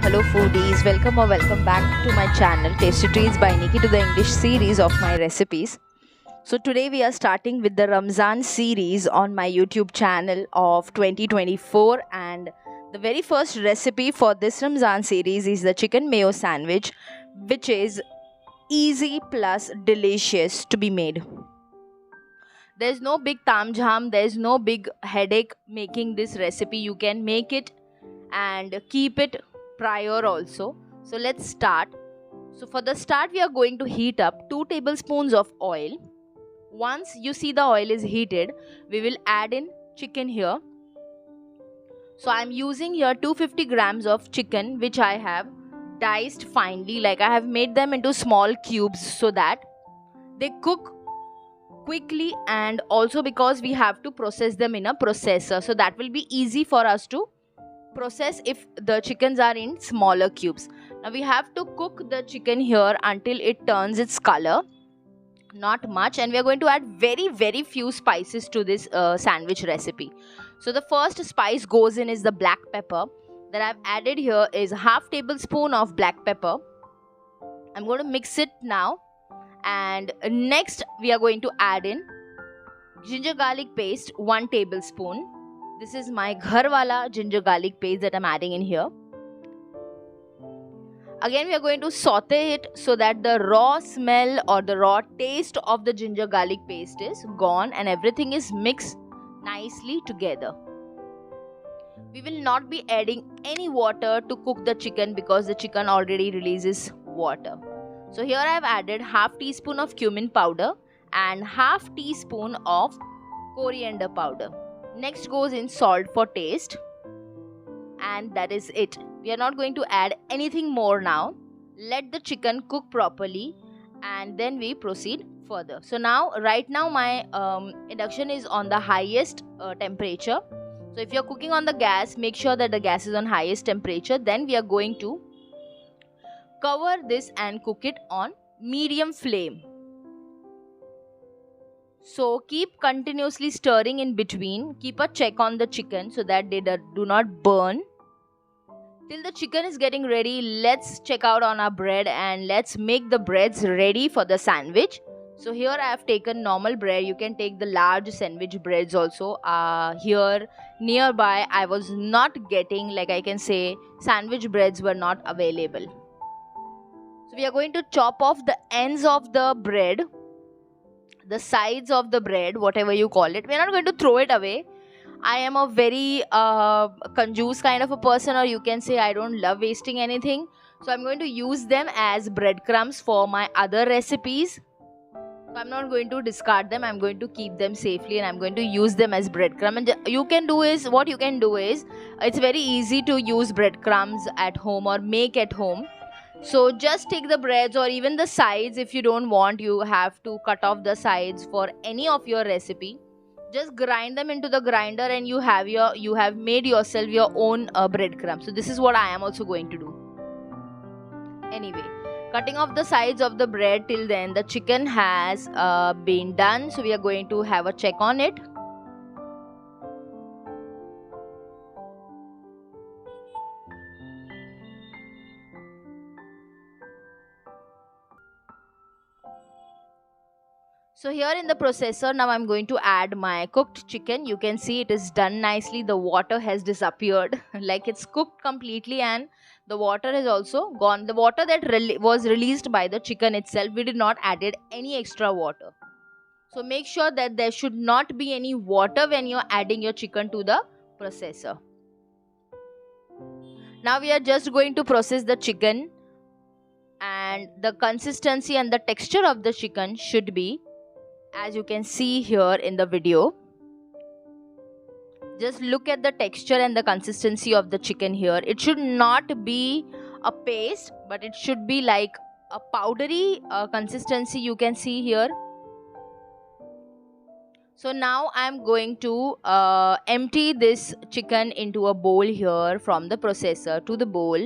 hello foodies, welcome back to my channel Tasty Treats by Nikki to the English series of my recipes. So today we are starting with the Ramzan series on my YouTube channel of 2024, and the very first recipe for this Ramzan series is the chicken mayo sandwich, which is easy plus delicious to be made. There's no big tamjham, there's no big headache making this recipe. You can make it and keep it prior also. So let's start. So for the start, we are going to heat up 2 tablespoons of oil. Once you see the oil is heated, we will add in chicken here. So I'm using here 250 grams of chicken, which I have diced finely, like I have made them into small cubes so that they cook quickly, and also because we have to process them in a processor, so that will be easy for us to process if the chickens are in smaller cubes. Now we have to cook the chicken here until it turns its color, not much, and we are going to add very few spices to this sandwich recipe. So the first spice goes in is the black pepper. That I've added here is half tablespoon of black pepper. I'm going to mix it now. And next we are going to add in ginger garlic paste, 1 tablespoon. This is my ghar wala ginger garlic paste that I'm adding in here. Again, we are going to saute it so that the raw smell or the raw taste of the ginger garlic paste is gone and everything is mixed nicely together. We will not be adding any water to cook the chicken because the chicken already releases water. So here I have added half teaspoon of cumin powder and half teaspoon of coriander powder. Next goes in salt for taste, and that is it. We are not going to add anything more now. Let the chicken cook properly and then we proceed further. So right now my induction is on the highest temperature. So if you are cooking on the gas, make sure that the gas is on highest temperature. Then we are going to cover this and cook it on medium flame. So keep continuously stirring in between. Keep a check on the chicken so that they do not burn. Till the chicken is getting ready, let's check out on our bread and let's make the breads ready for the sandwich. So here I have taken normal bread. You can take the large sandwich breads also. Here nearby I was not getting, like I can say, sandwich breads were not available. So we are going to chop off the ends of the bread, the sides of the bread, whatever you call it. We are not going to throw it away. I am a very conjuice kind of a person, or you can say I don't love wasting anything. So I'm going to use them as breadcrumbs for my other recipes. So I'm not going to discard them. I'm going to keep them safely and I'm going to use them as breadcrumbs. And what you can do is, it's very easy to use breadcrumbs at home or make at home. So just take the breads or even the sides. If you don't want, you have to cut off the sides for any of your recipe. Just grind them into the grinder and you have made yourself your own breadcrumb. So this is what I am also going to do. Anyway, cutting off the sides of the bread, till then the chicken has been done. So we are going to have a check on it. So here in the processor, now I'm going to add my cooked chicken. You can see it is done nicely. The water has disappeared. Like it's cooked completely and the water has also gone. The water that was released by the chicken itself, we did not added any extra water. So make sure that there should not be any water when you're adding your chicken to the processor. Now we are just going to process the chicken, and the consistency and the texture of the chicken should be as you can see here in the video. Just look at the texture and the consistency of the chicken here. It should not be a paste, but it should be like a powdery consistency you can see here. So now I am going to empty this chicken into a bowl here from the processor to the bowl.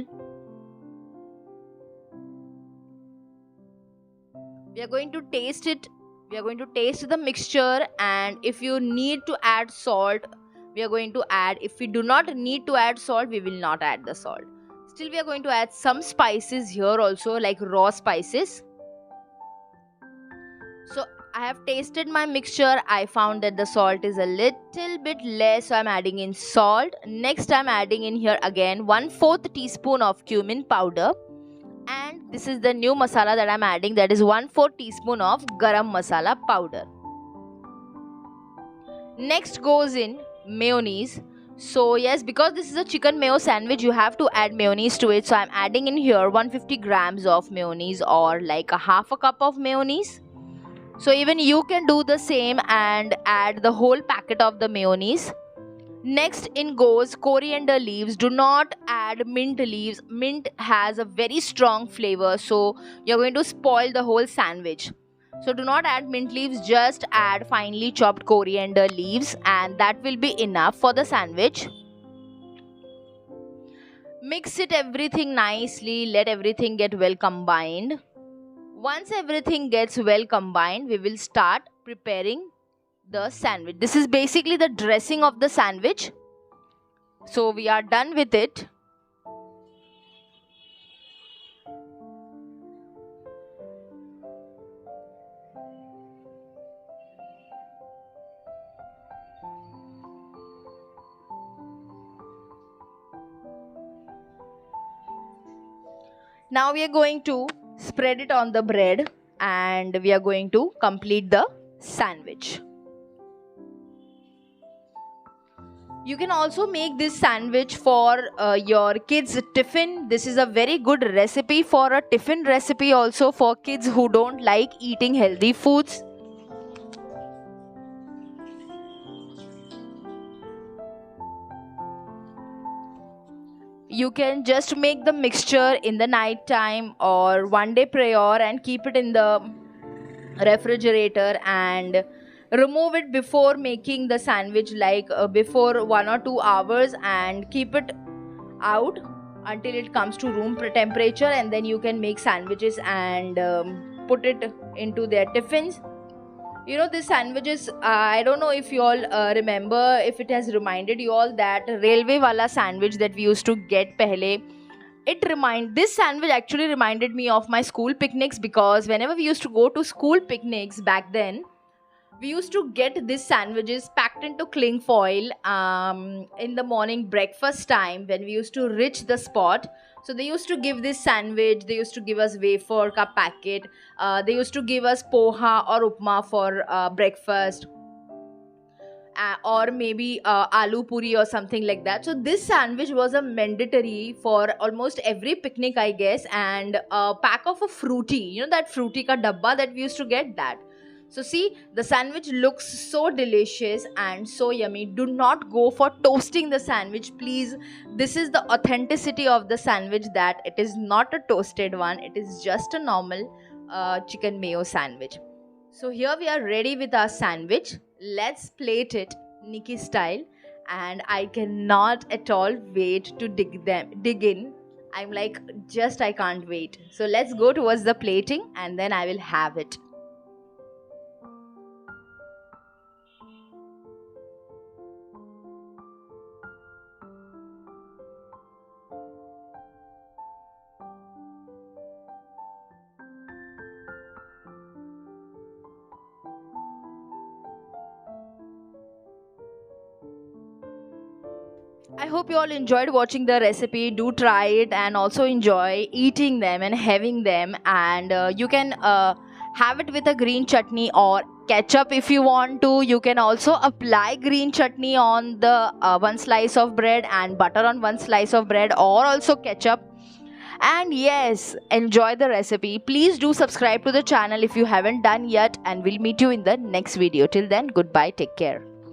We are going to taste it. We are going to taste the mixture, and if you need to add salt, we are going to add. If we do not need to add salt, we will not add the salt. Still we are going to add some spices here also, like raw spices. So I have tasted my mixture. I found that the salt is a little bit less, so I'm adding in salt. Next I'm adding in here again 1/4 teaspoon of cumin powder. And this is the new masala that I'm adding, that is 1/4 teaspoon of garam masala powder. Next goes in mayonnaise. So yes, because this is a chicken mayo sandwich, you have to add mayonnaise to it. So I'm adding in here 150 grams of mayonnaise, or like a half a cup of mayonnaise. So even you can do the same and add the whole packet of the mayonnaise. Next in goes coriander leaves. Do not add mint leaves. Mint has a very strong flavor, so you're going to spoil the whole sandwich. So do not add mint leaves, just add finely chopped coriander leaves, and that will be enough for the sandwich. Mix it everything nicely, let everything get well combined. Once everything gets well combined, we will start preparing the sandwich. This is basically the dressing of the sandwich. So we are done with it. Now we are going to spread it on the bread and we are going to complete the sandwich. You can also make this sandwich for your kids' tiffin. This is a very good recipe for a tiffin recipe also for kids who don't like eating healthy foods. You can just make the mixture in the night time or one day prior and keep it in the refrigerator and remove it before making the sandwich, like before 1 or 2 hours, and keep it out until it comes to room temperature, and then you can make sandwiches and put it into their tiffins. You know, this sandwiches, I don't know if you all remember, if it has reminded you all that railway wala sandwich that we used to get pehle. This sandwich actually reminded me of my school picnics, because whenever we used to go to school picnics back then, we used to get these sandwiches packed into cling foil in the morning breakfast time when we used to reach the spot. So they used to give this sandwich, they used to give us wafer ka packet, they used to give us poha or upma for breakfast, or maybe aloo puri or something like that. So this sandwich was a mandatory for almost every picnic, I guess, and a pack of a fruity, you know, that fruity ka dabba that we used to get that. So see, the sandwich looks so delicious and so yummy. Do not go for toasting the sandwich, please. This is the authenticity of the sandwich, that it is not a toasted one. It is just a normal chicken mayo sandwich. So here we are ready with our sandwich. Let's plate it Nikki style, and I cannot at all wait to dig in. I'm like, I can't wait. So let's go towards the plating and then I will have it. I hope you all enjoyed watching the recipe. Do try it and also enjoy eating them and having them. And you can have it with a green chutney or ketchup if you want to. You can also apply green chutney on the one slice of bread and butter on one slice of bread, or also ketchup. And yes, enjoy the recipe. Please do subscribe to the channel if you haven't done yet, and we'll meet you in the next video. Till then, goodbye. Take care.